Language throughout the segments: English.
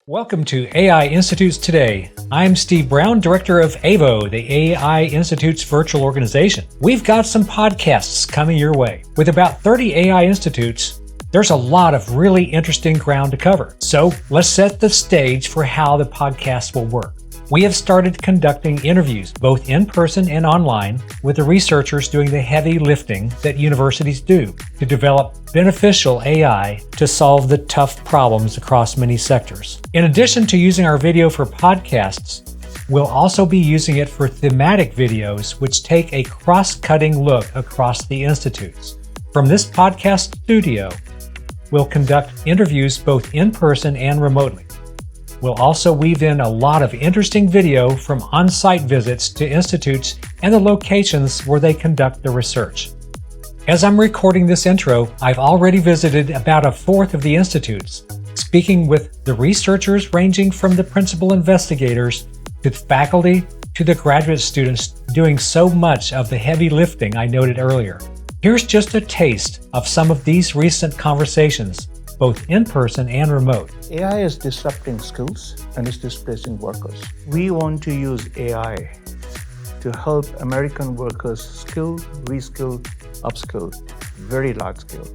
Welcome to AI Institutes Today. I'm Steve Brown, Director of AIVO, the AI Institute's virtual organization. We've got some podcasts coming your way. With about 30 AI Institutes, there's a lot of really interesting ground to cover. So let's set the stage for how the podcast will work. We have started conducting interviews, both in person and online, with the researchers doing the heavy lifting that universities do to develop beneficial AI to solve the tough problems across many sectors. In addition to using our video for podcasts, we'll also be using it for thematic videos, which take a cross-cutting look across the institutes. From this podcast studio, we'll conduct interviews both in person and remotely. We'll also weave in a lot of interesting video from on-site visits to institutes and the locations where they conduct the research. As I'm recording this intro, I've already visited about a fourth of the institutes, speaking with the researchers ranging from the principal investigators to faculty to the graduate students doing so much of the heavy lifting I noted earlier. Here's just a taste of some of these recent conversations, both in person and remote. AI is disrupting skills and is displacing workers. We want to use AI to help American workers skill, reskill, upskill, very large scale.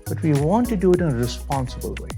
But we want to do it in a responsible way.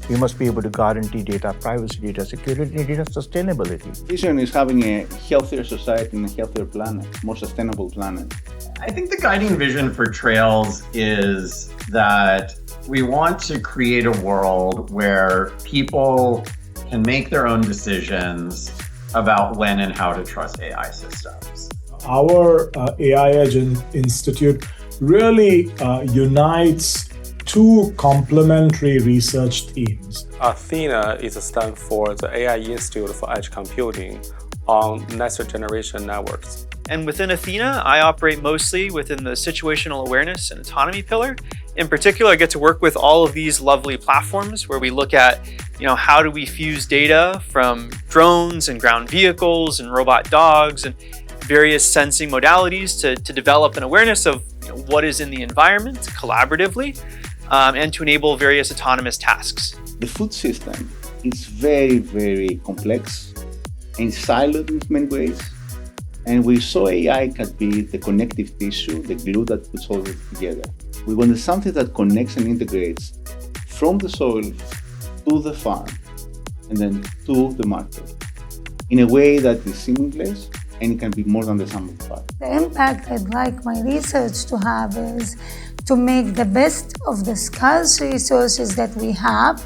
We must be able to guarantee data privacy, data security, and data sustainability. Vision is having a healthier society and a healthier planet, more sustainable planet. I think the guiding vision for Trails is that we want to create a world where people can make their own decisions about when and how to trust AI systems. Our AI Edge Institute really unites two complementary research teams. Athena is a stand for the AI Institute for Edge Computing on next generation networks. And within Athena, I operate mostly within the situational awareness and autonomy pillar. In particular, I get to work with all of these lovely platforms where we look at, how do we fuse data from drones and ground vehicles and robot dogs and various sensing modalities to develop an awareness of what is in the environment collaboratively and to enable various autonomous tasks. The food system is very, very complex and siloed in many ways. And we saw AI can be the connective tissue, the glue that puts all of it together. We wanted something that connects and integrates from the soil to the farm and then to the market in a way that is seamless and it can be more than the sum of the parts. The impact I'd like my research to have is to make the best of the scarce resources that we have,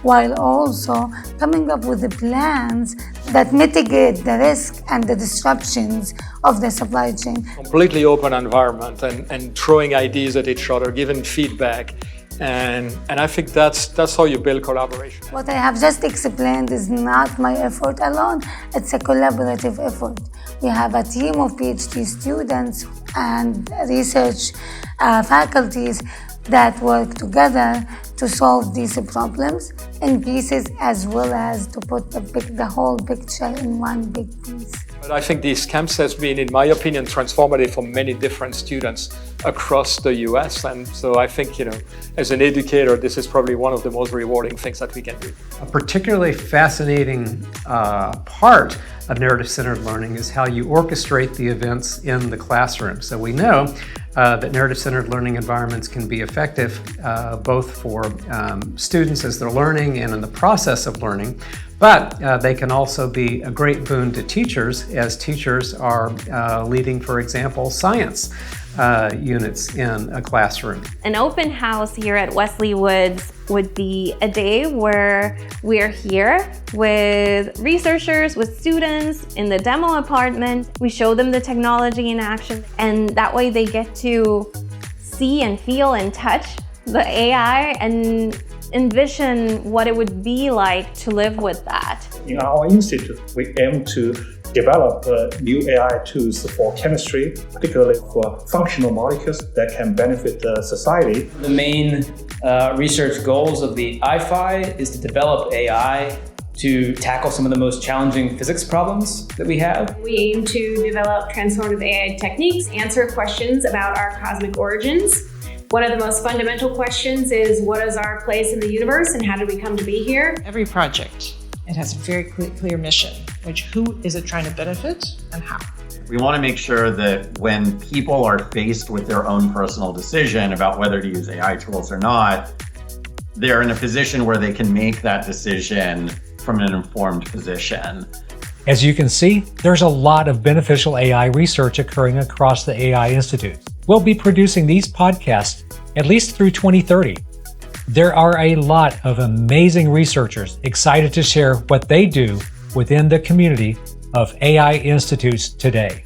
while also coming up with the plans that mitigate the risk and the disruptions of the supply chain. Completely open environment and throwing ideas at each other, giving feedback. And I think that's how you build collaboration. What I have just explained is not my effort alone, it's a collaborative effort. We have a team of PhD students and research faculties that work together to solve these problems in pieces as well as to put the whole picture in one big piece. But I think these camps has been, in my opinion, transformative for many different students across the US. And so I think, as an educator, this is probably one of the most rewarding things that we can do. A particularly fascinating part of narrative-centered learning is how you orchestrate the events in the classroom. So we know that narrative-centered learning environments can be effective both for students as they're learning and in the process of learning, but they can also be a great boon to teachers as teachers are leading, for example, science units in a classroom. An open house here at Wesley Woods would be a day where we're here with researchers, with students in the demo apartment. We show them the technology in action, and that way they get to see and feel and touch the AI and envision what it would be like to live with that. In our institute, we aim to develop new AI tools for chemistry, particularly for functional molecules that can benefit society. The main research goals of the IFI is to develop AI to tackle some of the most challenging physics problems that we have. We aim to develop transformative AI techniques, answer questions about our cosmic origins, One of the most fundamental questions is, what is our place in the universe and how did we come to be here? Every project, it has a very clear mission, which who is it trying to benefit and how? We want to make sure that when people are faced with their own personal decision about whether to use AI tools or not, they're in a position where they can make that decision from an informed position. As you can see, there's a lot of beneficial AI research occurring across the AI Institute. We'll be producing these podcasts at least through 2030. There are a lot of amazing researchers excited to share what they do within the community of AI institutes today.